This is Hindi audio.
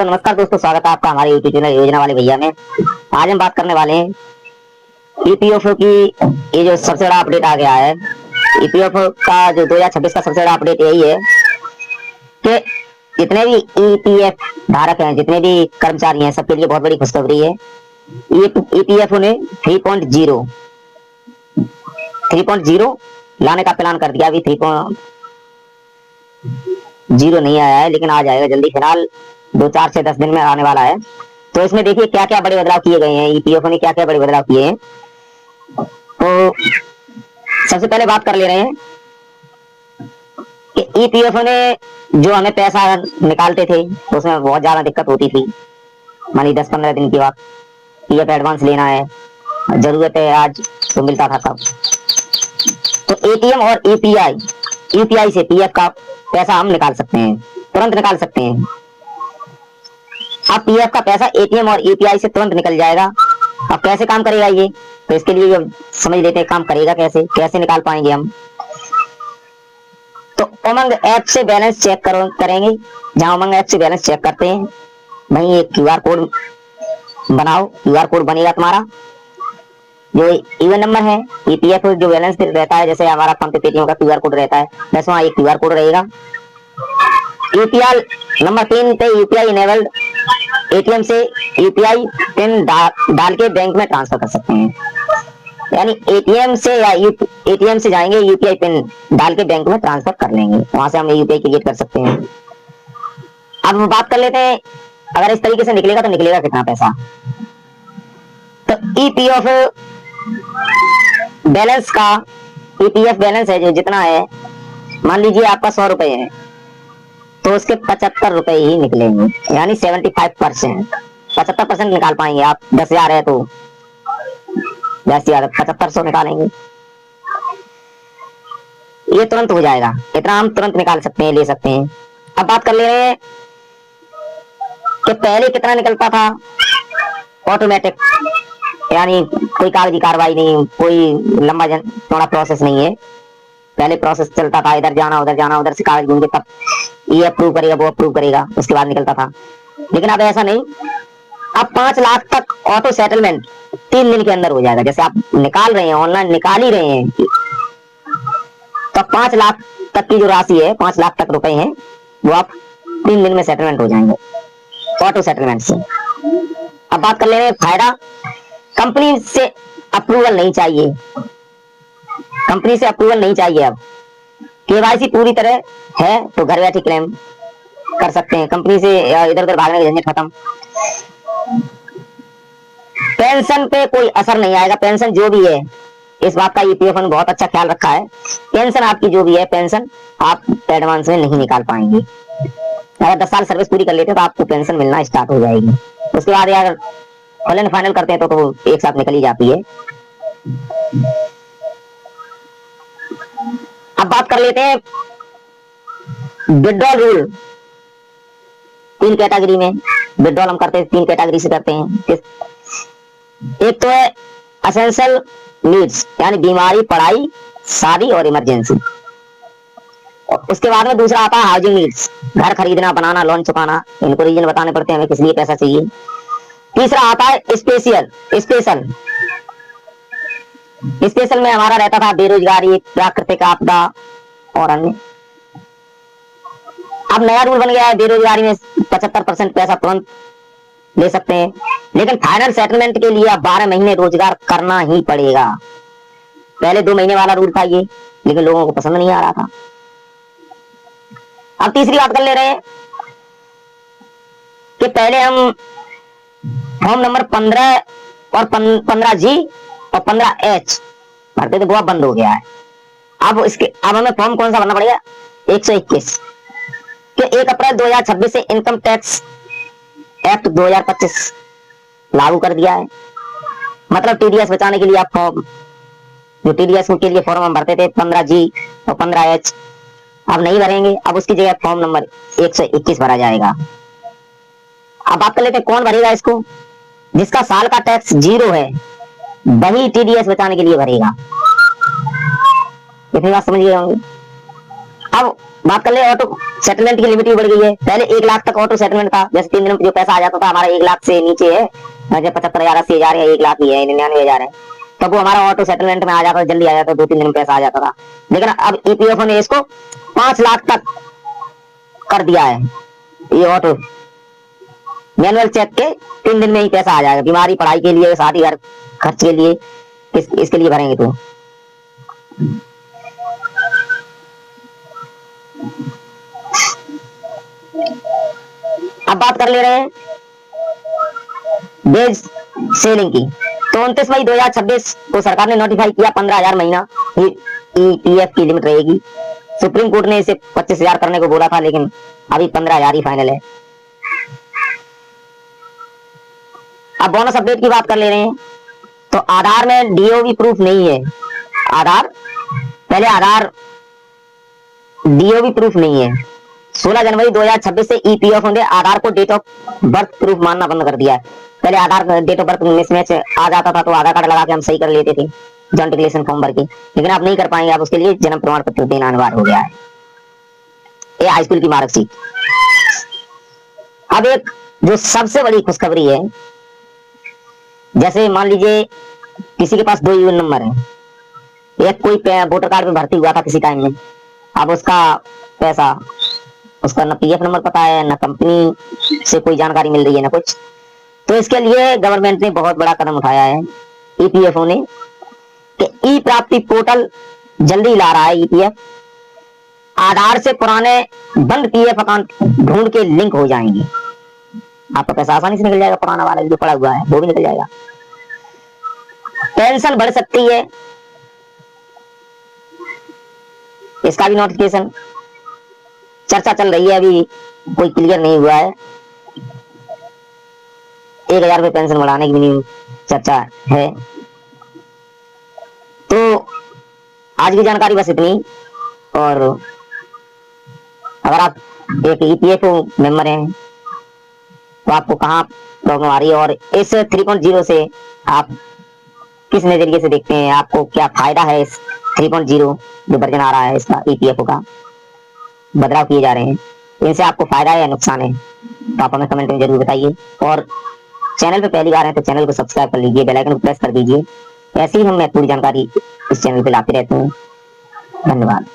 तो नमस्कार दोस्तों, स्वागत है आपका हमारे यूट्यूब चैनल योजना वाले भैया में। आज हम बात करने वाले हैं ईपीएफओ की। ये जो सबसे बड़ा अपडेट आ गया है ईपीएफओ का, जो 2026 का सबसे बड़ा अपडेट यही है कि जितने भी ईपीएफ धारक हैं, जितने भी कर्मचारी हैं, सबके लिए बहुत बड़ी खुशखबरी है। ईपीएफओ ने 3.0 लाने का प्लान कर दिया। अभी 3.0 नहीं आया है, लेकिन आ जाएगा जल्दी। फिलहाल 2, 4 से 10 दिन में आने वाला है। तो इसमें देखिए क्या क्या बड़े बदलाव किए गए हैं, ईपीएफओ ने क्या क्या बड़े बदलाव किए हैं। तो सबसे पहले बात कर ले रहे हैं कि ईपीएफओ ने जो हमें पैसा निकालते थे तो उसमें बहुत ज्यादा दिक्कत होती थी। मानी 10-15 दिन की बात, पीएफ एडवांस लेना है, जरूरत है आज, तो मिलता था कब। तो एटीएम और यूपीआई से पीएफ का पैसा हम निकाल सकते हैं, तुरंत निकाल सकते हैं। अब पीएफ का पैसा एटीएम और यूपीआई से तुरंत निकल जाएगा। अब कैसे काम करेगा ये, तो इसके लिए समझ लेते हैं काम करेगा कैसे, कैसे निकाल पाएंगे हम। तो उमंग ऐप से बैलेंस चेक करेंगे। जहां उमंग ऐप से बैलेंस चेक करते हैं, वहीं एक क्यूआर कोड बनाओ। क्यूआर कोड बनेगा तुम्हारा, जो इवन नंबर है ईपीएफ जो बैलेंस रहता है, जैसे हमारा फोन पे पेटीएम का क्यूआर कोड रहता है, वैसे वहां एक क्यूआर कोड रहेगा। यूपीआई नंबर 3 पे यूपीआई इनेबल्ड, एटीएम से यूपीआई पिन डाल के बैंक में ट्रांसफर कर सकते हैं। यानी एटीएम से या एटीएम से जाएंगे, यूपीआई पिन डाल के बैंक में ट्रांसफर कर लेंगे, वहां से हम यूपीआई क्रिएट कर सकते हैं। अब हम बात कर लेते हैं, अगर इस तरीके से निकलेगा तो निकलेगा कितना पैसा। तो ईपीएफ बैलेंस का, ईपीएफ बैलेंस है जो जितना है, मान लीजिए आपका 100 रुपए है, तो उसके 75 रुपए ही निकलेंगे। यानी 75%, 75% निकाल पाएंगे आप। 10,000 है तो 10,000 7500 निकालेंगे, ये तुरंत हो जाएगा। इतना हम तुरंत निकाल सकते हैं, ले सकते हैं। अब बात कर ले रहे हैं कि पहले कितना निकलता था ऑटोमेटिक, यानी कोई कागजी कार्रवाई नहीं, कोई लंबा चौड़ा प्रोसेस नहीं है। पहले प्रोसेस चलता था, इधर जाना उधर से कागज ढूंढ के तब ये अप्रूव करेगा, वो अप्रूव करेगा, उसके बाद निकलता था। लेकिन अब ऐसा नहीं। अब 5 लाख तक ऑटो सेटलमेंट 3 दिन के अंदर हो जाएगा। जैसे आप निकाल रहे हैं, ऑनलाइन निकाल ही रहे हैं, तो 5 लाख तक की जो राशि है, 5 लाख तक रुपए हैं, वो आप 3 दिन में सेटलमेंट हो जाएंगे ऑटो सेटलमेंट से। अब बात कर ले रहे हैं फायदा। कंपनी से अप्रूवल नहीं चाहिए, कंपनी से अप्रूवल नहीं चाहिए। अब केवाईसी पूरी तरह है तो घर बैठे क्लेम कर सकते हैं, कंपनी से इधर उधर भागने की झंझट खत्म। पेंशन पे कोई असर नहीं आएगा। पेंशन जो भी है, इस बात का ईपीएफ ने बहुत अच्छा ख्याल रखा है। पेंशन आपकी जो भी है, पेंशन आप एडवांस में नहीं निकाल पाएंगे। अगर 10 साल सर्विस पूरी कर लेते हैं तो आपको पेंशन मिलना स्टार्ट हो जाएगी। उसके बाद यार फुल एंड फाइनल करते हैं तो एक साथ निकल ही जाती है। अब बात कर लेते हैं विड्रॉल रूल। 3 कैटेगरी में विड्रॉल हम करते हैं, 3 कैटेगरी से करते हैं। एक तो है एसेंशियल नीड्स, यानी बीमारी, पढ़ाई, शादी और इमरजेंसी। उसके बाद में दूसरा आता है हाउसिंग नीड्स, घर खरीदना, बनाना, लोन चुकाना, इनको रीजन बताने पड़ते हैं हमें किस लिए पैसा चाहिए। तीसरा आता है स्पेशल में हमारा रहता था बेरोजगारी, प्राकृतिक आपदा और अन्य। अब नया रूल बन गया है, बेरोजगारी में 75% पैसा तुरंत ले सकते हैं, लेकिन फाइनल सेटलमेंट के लिए 12 महीने रोजगार करना ही पड़ेगा। पहले 2 महीने वाला रूल था ये, लेकिन लोगों को पसंद नहीं आ रहा था। अब तीसरी बात कर ले रहे हैं कि पहले हम फॉर्म नंबर 15 और 15G और 15H भरते थे, वो अब बंद हो गया है। अब हमें फॉर्म कौन सा भरना पड़ेगा, 121 कि 1 अप्रैल 2026 से इनकम टैक्स एक्ट 2025 लागू कर दिया है। मतलब टीडीएस बचाने के लिए आप फॉर्म, जो टीडीएस के लिए फॉर्म हम भरते थे 15G और 15H, अब नहीं भरेंगे। अब उसकी जगह फॉर्म नंबर 121 भरा जाएगा। अब बात कर लेते हैं कौन भरेगा इसको। जिसका साल का टैक्स 0 है वही टीडीएस बचाने के लिए भरेगा। इतनी बात समझ गए होंगे। अब बात कर ले ऑटो सेटलमेंट की लिमिट भी बढ़ गई है। पहले 1 लाख तक ऑटो सेटलमेंट था, जैसे 3 दिन में जो पैसा आ जाता था हमारा 1 लाख से नीचे है, जब 75,000 80,000 है, 1 लाख ही है, 99,000 है, तब वो हमारा ऑटो सेटलमेंट में आ जाता था, जल्दी आ जाता, 2-3 दिन में पैसा आ जाता था। लेकिन अब ईपीएफओ ने इसको 5 लाख तक कर दिया है। ये ऑटो मैनुअल चेक के 3 दिन में ही पैसा आ जाएगा। बीमारी, पढ़ाई के लिए, शादी, घर खर्च के लिए, इसके लिए भरेंगे तो। अब बात कर ले रहे हैं बेज सेलिंग की। तो 29 मई 2026 को सरकार ने नोटिफाई किया 15,000 महीना ईपीएफ की लिमिट रहेगी। सुप्रीम कोर्ट ने इसे 25,000 करने को बोला था, लेकिन अभी 15,000 ही फाइनल है। अब बोनस अपडेट की बात कर ले रहे हैं। तो आधार में डीओबी प्रूफ नहीं है। आधार डीओबी प्रूफ नहीं है। 16 जनवरी 2026 से ईपीएफओ ने आधार को डेट ऑफ बर्थ प्रूफ मानना बंद कर दिया है। पहले आधार डेट ऑफ बर्थ मिसमैच आ जाता था तो आधार कार्ड लगा के हम सही कर लेते थे जॉइंट डिक्लेरेशन फॉर्म भर के, लेकिन आप नहीं कर पाएंगे। आप उसके लिए जन्म प्रमाण पत्र देना अनिवार्य हो गया है। ये हाई स्कूल की मार्कशीट। अब एक जो सबसे बड़ी खुशखबरी है, जैसे मान लीजिए किसी के पास 2 यूएन नंबर है, एक कोई वोटर कार्ड में भर्ती हुआ था किसी टाइम में, अब उसका पैसा, उसका ना पीएफ नंबर पता है, ना कंपनी से कोई जानकारी मिल रही है, ना कुछ। तो इसके लिए गवर्नमेंट ने बहुत बड़ा कदम उठाया है, ईपीएफओ ने, कि ई प्राप्ति पोर्टल जल्दी ला रहा है। ईपीएफ आधार से पुराने बंद पीएफ अकाउंट ढूंढ के लिंक हो जाएंगे। आपका पैसा आसानी से निकल जाएगा, पुराना वाला जो पड़ा हुआ है वो भी निकल जाएगा। पेंशन बढ़ सकती है, इसका भी नोटिफिकेशन चर्चा चल रही है, अभी कोई क्लियर नहीं हुआ है। 1,000 रुपये पेंशन बढ़ाने की भी चर्चा है। तो आज की जानकारी बस इतनी। और अगर आप एक ईपीएफओ मेंबर हैं तो आपको कहाँ प्रॉब्लम आ रही है, और इस 3.0 से आप किस नजरिए से देखते हैं, आपको क्या फायदा है इस 3.0 जो वर्जन आ रहा है इसका, ईपीएफओ का बदलाव किए जा रहे हैं, इनसे आपको फायदा है या नुकसान है, तो आप हमें कमेंट में जरूर बताइए। और चैनल पे पहली बार है तो चैनल को सब्सक्राइब कर लीजिए, बेल आइकन को प्रेस कर दीजिए। ऐसे ही हम महत्वपूर्ण जानकारी इस चैनल पे लाते रहते हैं। धन्यवाद।